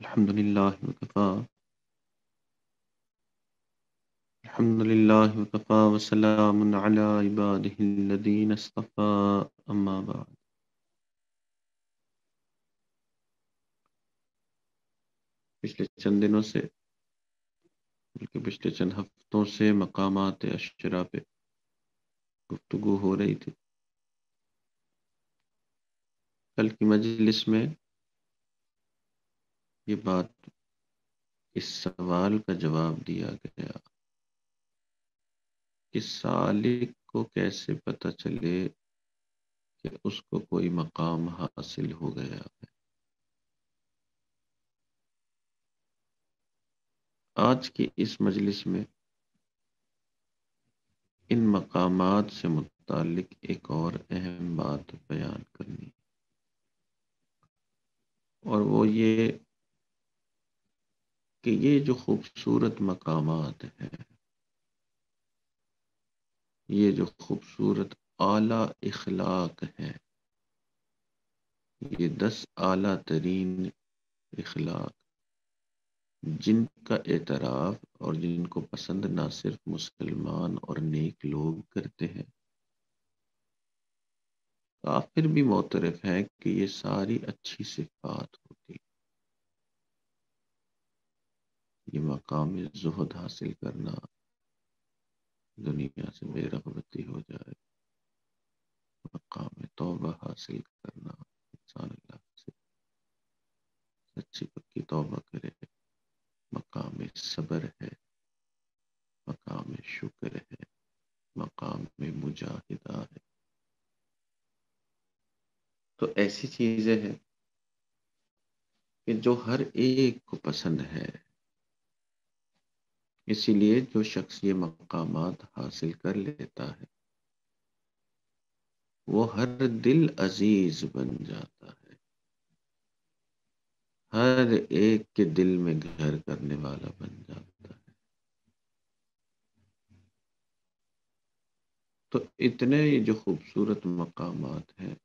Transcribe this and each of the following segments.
الحمد لله وكفى الحمد لله وكفى وسلام على عباده الذين اصطفى أما بعد. پچھلے چند دنوں سے بلکہ پچھلے چند ہفتوں سے مقامات عشرہ پہ گفتگو ہو رہی تھی. کل کی مجلس میں یہ بات، اس سوال کا جواب دیا گیا کہ سالک کو کیسے پتہ چلے کہ اس کو کوئی مقام حاصل ہو گیا ہے. آج کی اس مجلس میں ان مقامات سے متعلق ایک اور اہم بات بیان کرنی، اور وہ یہ کہ یہ جو خوبصورت مقامات ہیں، یہ جو خوبصورت اعلیٰ اخلاق ہیں، یہ 10 اعلیٰ ترین اخلاق جن کا اعتراف اور جن کو پسند نہ صرف مسلمان اور نیک لوگ کرتے ہیں، کافر بھی معترف ہیں کہ یہ ساری اچھی صفات ہوتی. یہ مقام زہد حاصل کرنا، دنیا سے بے رغبتی ہو جائے، مقام توبہ حاصل کرنا، انسان اللہ سے سچی پکی توبہ کرے، مقام صبر ہے، مقام شکر ہے، مقام مجاہدہ ہے. تو ایسی چیزیں ہیں کہ جو ہر ایک کو پسند ہے. اسی لیے جو شخص یہ مقامات حاصل کر لیتا ہے وہ ہر دل عزیز بن جاتا ہے، ہر ایک کے دل میں گھر کرنے والا بن جاتا ہے. تو اتنے یہ جو خوبصورت مقامات ہیں،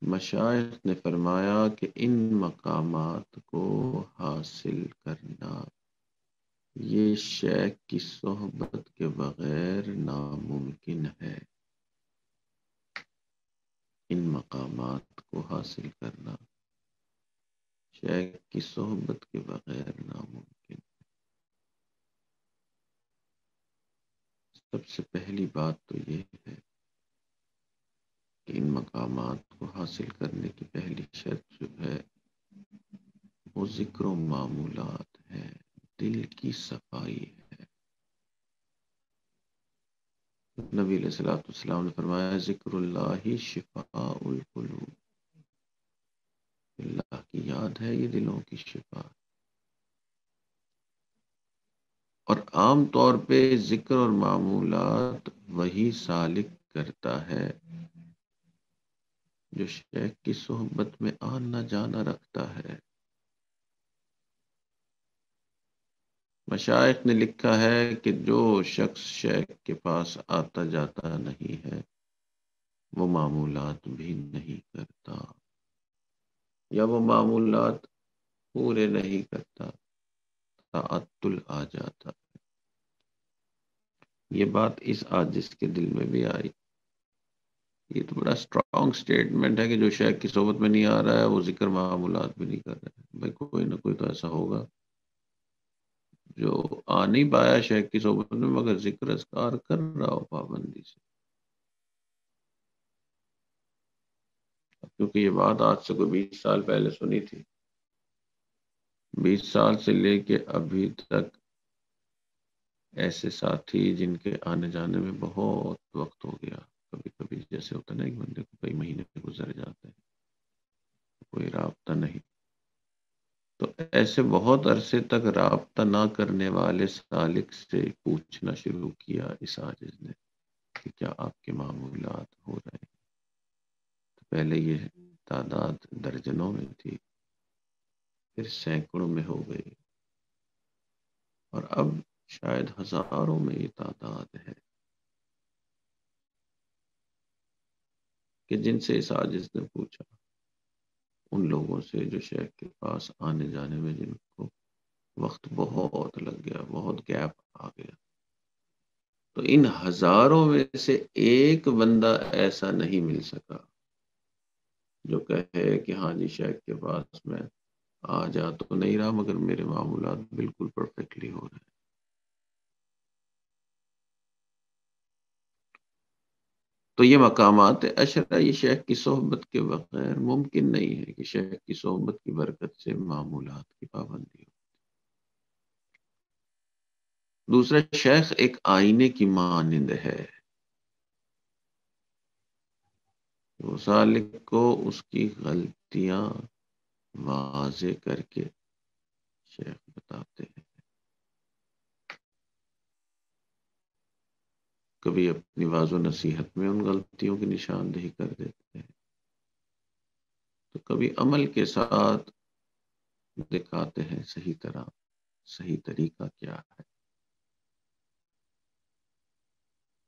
مشائخ نے فرمایا کہ ان مقامات کو حاصل کرنا یہ شیخ کی صحبت کے بغیر ناممکن ہے. ان مقامات کو حاصل کرنا شیخ کی صحبت کے بغیر ناممکن. سب سے پہلی بات تو یہ ہے کہ ان مقامات کو حاصل کرنے کی پہلی شرط جو ہے وہ ذکر و معمولات ہے، دل کی صفائی ہے. نبی علیہ الصلوۃ والسلام نے فرمایا ذکر اللہ شفاء القلوب، اللہ کی یاد ہے یہ دلوں کی شفا. اور عام طور پہ ذکر اور معمولات وہی سالک کرتا ہے جو شیخ کی صحبت میں آنا جانا رکھتا ہے. مشائخ نے لکھا ہے کہ جو شخص شیخ کے پاس آتا جاتا نہیں ہے وہ معمولات بھی نہیں کرتا، یا وہ معمولات پورے نہیں کرتا، تعطل آ جاتا. یہ بات اس عاجز کے دل میں بھی آئی. یہ تو بڑا اسٹرانگ سٹیٹمنٹ ہے کہ جو شیخ کی صحبت میں نہیں آ رہا ہے وہ ذکر معمولات بھی نہیں کر رہا ہے. بھائی کوئی نہ کوئی تو ایسا ہوگا جو آ نہیں پایا شیخ کی صحبت میں مگر ذکر اذکار کر رہا ہو پابندی سے. کیونکہ یہ بات آج سے کوئی 20 سال پہلے سنی تھی، 20 سال سے لے کے ابھی تک ایسے ساتھی جن کے آنے جانے میں بہت وقت ہو گیا. کبھی کبھی جیسے ہوتا ہے نا، ایک بندے کو کئی مہینے گزر جاتے ہیں، کوئی رابطہ نہیں. تو ایسے بہت عرصے تک رابطہ نہ کرنے والے سالک سے پوچھنا شروع کیا اس عاجز نے کہ کیا آپ کے معمولات ہو رہے ہیں. تو پہلے یہ تعداد درجنوں میں تھی، پھر سینکڑوں میں ہو گئی، اور اب شاید ہزاروں میں یہ تعداد ہے کہ جن سے اس عاجز نے پوچھا ان لوگوں سے جو شیخ کے پاس آنے جانے میں جن کو وقت بہت لگ گیا، بہت گیپ آ گیا. تو ان ہزاروں میں سے ایک بندہ ایسا نہیں مل سکا جو کہے کہ ہاں جی شیخ کے پاس میں آ جا تو نہیں رہا مگر میرے معمولات بالکل پرفیکٹلی ہو رہے ہیں. تو یہ مقامات عشرہ یہ شیخ کی صحبت کے بغیر ممکن نہیں ہے کہ شیخ کی صحبت کی برکت سے معمولات کی پابندی ہو. دوسرا، شیخ ایک آئینے کی مانند ہے. وہ سالک کو اس کی غلطیاں واضح کر کے شیخ بتاتے ہیں. کبھی اپنی واض و نصیحت میں ان غلطیوں کی نشاندہی کر دیتے ہیں، تو کبھی عمل کے ساتھ دکھاتے ہیں صحیح طریقہ کیا ہے،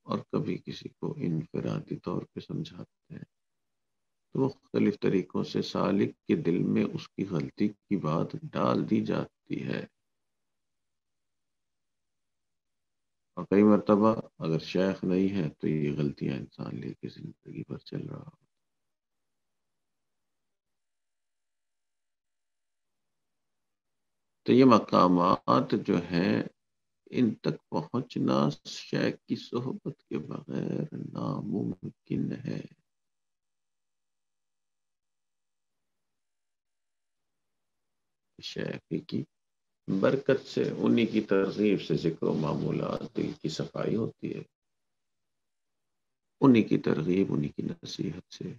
اور کبھی کسی کو انفرادی طور پہ سمجھاتے ہیں. تو مختلف طریقوں سے سالک کے دل میں اس کی غلطی کی بات ڈال دی جاتی ہے. اور کئی مرتبہ اگر شیخ نہیں ہے تو یہ غلطیاں انسان لے کے زندگی پر چل رہا ہو. تو یہ مقامات جو ہیں ان تک پہنچنا شیخ کی صحبت کے بغیر ناممکن ہے. شیخ کی برکت سے، انہی کی ترغیب سے ذکر و معمولات دل کی صفائی ہوتی ہے. انہی کی ترغیب، انہی کی نصیحت سے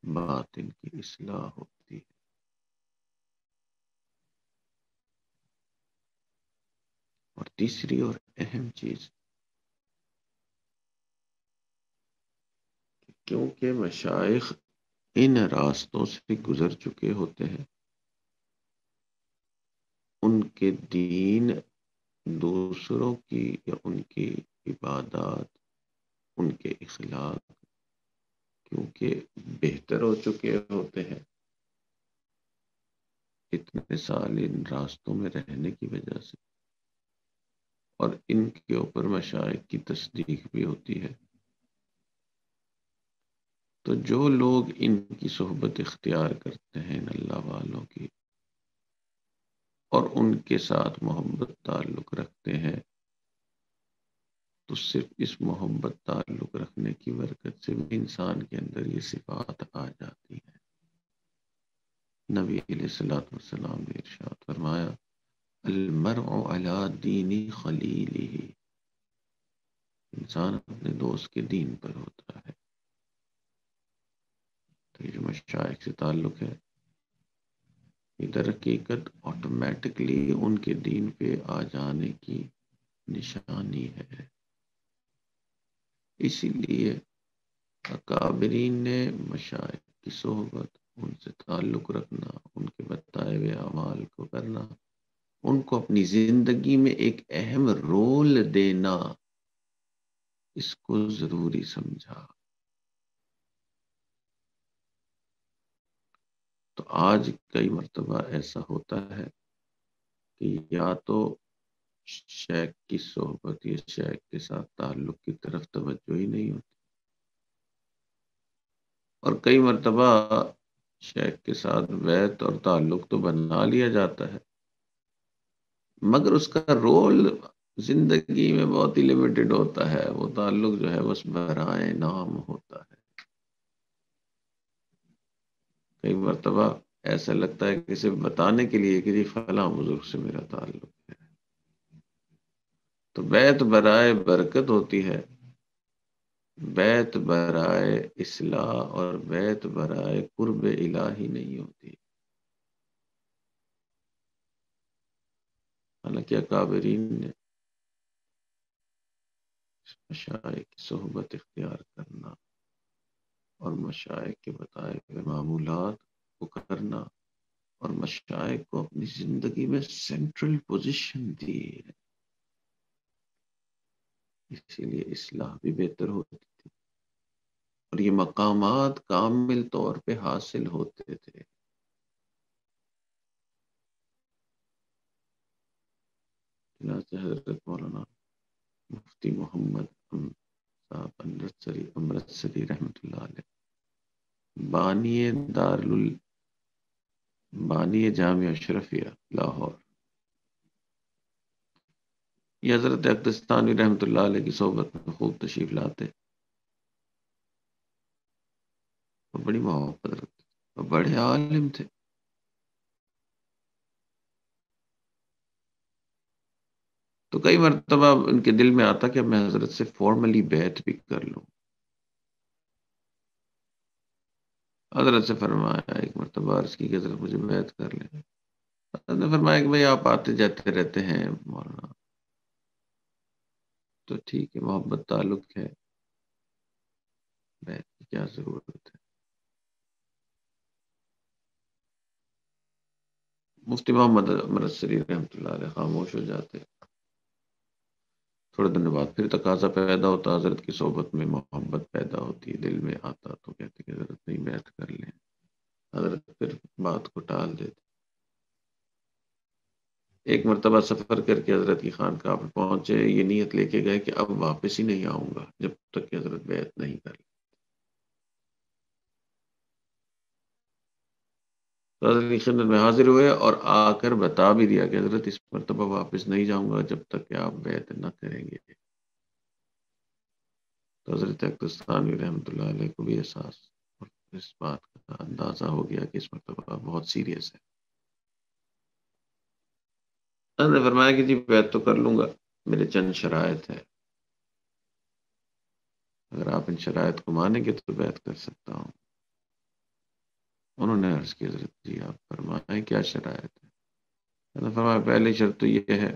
باطن کی اصلاح ہوتی ہے. اور تیسری اور اہم چیز، کیونکہ مشائخ ان راستوں سے گزر چکے ہوتے ہیں، ان کے دین دوسروں کی یا ان کی عبادات، ان کے اخلاق کیونکہ بہتر ہو چکے ہوتے ہیں اتنے سال ان راستوں میں رہنے کی وجہ سے، اور ان کے اوپر مشائخ کی تصدیق بھی ہوتی ہے. تو جو لوگ ان کی صحبت اختیار کرتے ہیں ان اللہ والوں کی، اور ان کے ساتھ محبت تعلق رکھتے ہیں، تو صرف اس محبت تعلق رکھنے کی برکت سے بھی انسان کے اندر یہ صفات آ جاتی ہیں. نبی علیہ الصلوۃ والسلام نے ارشاد فرمایا، المرء علی دین خلیلہ، انسان اپنے دوست کے دین پر ہوتا ہے. تو یہ جو مشائخ سے تعلق ہے، یہ در حقیقت آٹومیٹکلی ان کے دین پہ آ جانے کی نشانی ہے. اسی لیے اکابرین نے مشائخ کی صحبت، ان سے تعلق رکھنا، ان کے بتائے ہوئے اعمال کو کرنا، ان کو اپنی زندگی میں ایک اہم رول دینا، اس کو ضروری سمجھا. تو آج کئی مرتبہ ایسا ہوتا ہے کہ یا تو شیخ کی صحبت یا شیخ کے ساتھ تعلق کی طرف توجہ ہی نہیں ہوتی، اور کئی مرتبہ شیخ کے ساتھ بیعت اور تعلق تو بنا لیا جاتا ہے مگر اس کا رول زندگی میں بہت ہی لمیٹڈ ہوتا ہے. وہ تعلق جو ہے بس برائے نام ہوتا ہے. کئی مرتبہ ایسا لگتا ہے کہ صرف بتانے کے لیے کہ جی فلاں بزرگ سے میرا تعلق ہے. تو بیعت برائے برکت ہوتی ہے، بیعت برائے اصلاح اور بیعت برائے قرب الہی نہیں ہوتی. حالانکہ اکابرین نے مشائخ کی صحبت اختیار کرنا اور مشائخ کے بتائے ہوئے معمولات کو کرنا اور مشائخ کو اپنی زندگی میں سینٹرل پوزیشن دی ہے، اسی لیے اصلاح بھی بہتر ہوتی تھی اور یہ مقامات کامل طور پہ حاصل ہوتے تھے. حضرت مولانا مفتی محمد صاحب امرتسری رحمۃ اللہ علیہ، بانی بانی جامعہ اشرفیہ لاہور، یہ حضرت اقدستانوی رحمۃ اللہ علیہ کی صحبت میں خوب تشریف لاتے اور بڑی محبت رکھتے اور بڑے عالم تھے۔ تو کئی مرتبہ ان کے دل میں آتا کہ اب میں حضرت سے فارملی بیعت بھی کر لوں۔ حضرت سے فرمایا، ایک مرتبہ عرض کی کہ حضرت مجھے بیعت کر لیں۔ حضرت نے فرمایا کہ بھائی آپ آتے جاتے رہتے ہیں مولانا، تو ٹھیک ہے، محبت تعلق ہے، بیعت کی کیا ضرورت ہے۔ مفتی محمد امرتسری رحمۃ اللہ علیہ خاموش ہو جاتے۔ تھوڑے دن بعد پھر تقاضا پیدا ہوتا، حضرت کی صحبت میں محبت پیدا ہوتی، دل میں آتا تو کہتے کہ حضرت نہیں بیعت کر لیں۔ حضرت پھر بات کو ٹال دیتے۔ ایک مرتبہ سفر کر کے حضرت کی خانقاہ پر پہنچے، یہ نیت لے کے گئے کہ اب واپس ہی نہیں آؤں گا جب تک کہ حضرت بیعت نہیں کر لیں۔ تو حضرت کی خدمت میں حاضر ہوئے اور آ کر بتا بھی دیا کہ حضرت اس مرتبہ واپس نہیں جاؤں گا جب تک کہ آپ بیعت نہ کریں گے۔ تو حضرت اقدستانوی رحمۃ اللہ علیہ کو بھی احساس اور اس بات کا اندازہ ہو گیا کہ اس مرتبہ بہت سیریس ہے۔ حضرت نے فرمایا کہ جی بیعت تو کر لوں گا، میرے چند شرائط ہے، اگر آپ ان شرائط کو مانیں گے تو بیعت کر سکتا ہوں۔ انہوں نے عرض کی حضرت جی آپ فرمائیں کیا شرائط ہے؟ حضرت نے فرمایا پہلی شرط تو یہ ہے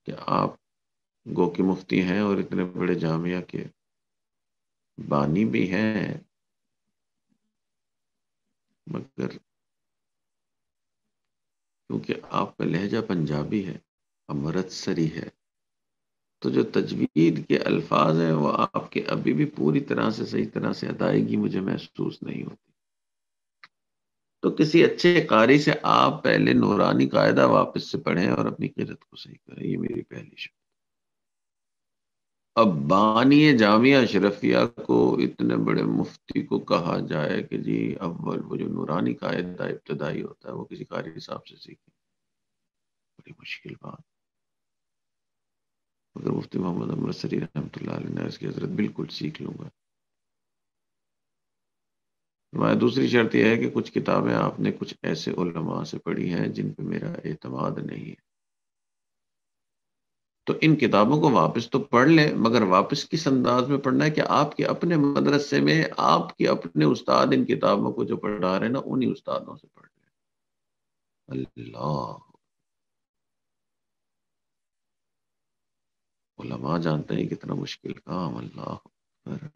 کہ آپ گو کے مفتی ہیں اور اتنے بڑے جامعہ کے بانی بھی ہیں، مگر کیونکہ آپ کا لہجہ پنجابی ہے، امرتسری ہے، تو جو تجوید کے الفاظ ہیں وہ آپ کے ابھی بھی پوری طرح سے صحیح طرح سے ادائیگی مجھے محسوس نہیں ہوتی۔ تو کسی اچھے قاری سے آپ پہلے نورانی قاعدہ واپس سے پڑھیں اور اپنی قرت کو صحیح کریں، یہ میری پہلی شرط۔ اب بانی جامعہ اشرفیہ کو اتنے بڑے مفتی کو کہا جائے کہ جی اول وہ جو نورانی قاعدہ ابتدائی ہوتا ہے وہ کسی قاری صاحب سے سیکھیں، بڑی مشکل بات۔ مگر مفتی محمد امرتسری رحمۃ اللہ علیہ نے اس کی حضرت بالکل سیکھ لوں گا۔ ہماری دوسری شرط یہ ہے کہ کچھ کتابیں آپ نے کچھ ایسے علماء سے پڑھی ہیں جن پہ میرا اعتماد نہیں ہے، تو ان کتابوں کو واپس تو پڑھ لیں، مگر واپس کس انداز میں پڑھنا ہے کہ آپ کے اپنے مدرسے میں آپ کے اپنے استاد ان کتابوں کو جو پڑھا رہے ہیں نا انہی استادوں سے پڑھ لیں۔ اللہ، علماء جانتے ہیں کتنا مشکل کام، اللہ اکبر،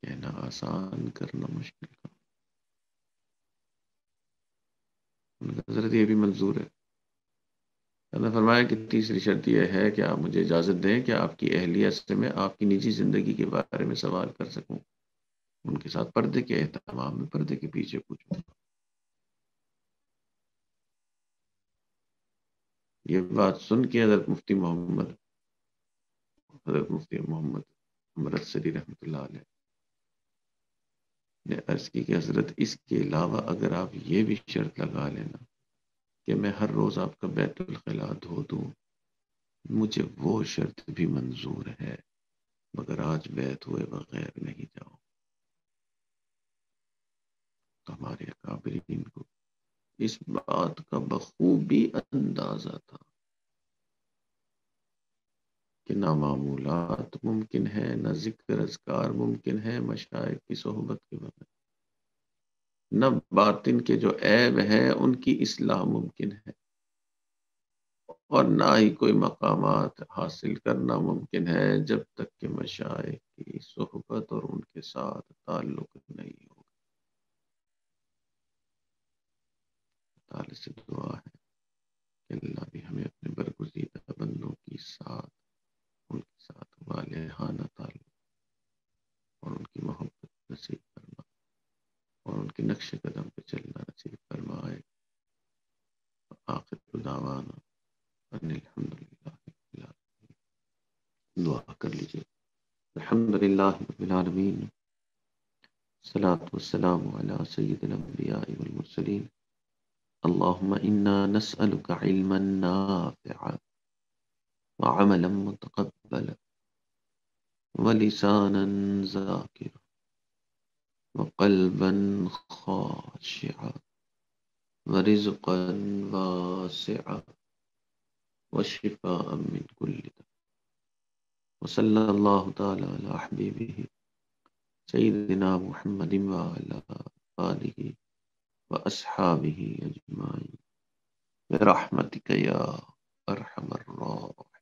کہنا آسان کرنا مشکل کام۔ ان کا حضرت یہ بھی منظور ہے۔ اللہ نے فرمایا کہ تیسری شرط یہ ہے کہ آپ مجھے اجازت دیں کہ آپ کی اہلیہ سے میں آپ کی نجی زندگی کے بارے میں سوال کر سکوں، ان کے ساتھ پردے کے اہتمام میں پردے کے پیچھے پوچھوں۔ یہ بات سن کے حضرت مفتی محمد امرتسری رحمۃ اللہ علیہ نے عرض کی کہ حضرت اس کے علاوہ اگر آپ یہ بھی شرط لگا لینا کہ میں ہر روز آپ کا بیت الخلا دھو دوں، مجھے وہ شرط بھی منظور ہے، مگر آج بیت ہوئے بغیر نہیں جاؤ۔ تو ہمارے اکابرین کو اس بات کا بخوبی اندازہ تھا کہ نہ معمولات ممکن ہے، نہ ذکر اذکار ممکن ہے مشائخ کی صحبت کے بغیر، نہ باطن کے جو عیب ہیں ان کی اصلاح ممکن ہے، اور نہ ہی کوئی مقامات حاصل کرنا ممکن ہے جب تک کہ مشائخ کی صحبت اور ان کے ساتھ تعلق نہیں ہو۔ تعالی سے دعا ہے کہ اللہ بھی ہمیں اپنے برگزیدہ بندوں کی ساتھ ان کے ساتھ والہانہ تعلق اور ان کی محبت نصیب فرما اور ان کے نقش قدم پہ چلنا نصیب فرمائے۔ دعوانا ان الحمد للہ رب العالمین۔ دعا کر لیجیے۔ الحمد للہ رب العالمین، الصلاۃ والسلام علی سید الانبیاء والمرسلین، اللہم انا نسألک علما نافعا وعملا متقبلا ولسانا ذاکرا وقلبا خاشعا ورزقا واسعا وشفاء من كل داء، وصلی اللہ تعالی علی حبیبہ سیدنا محمد وعلی آلہ واصحابہ اجمعین برحمتک یا ارحم الراحمین۔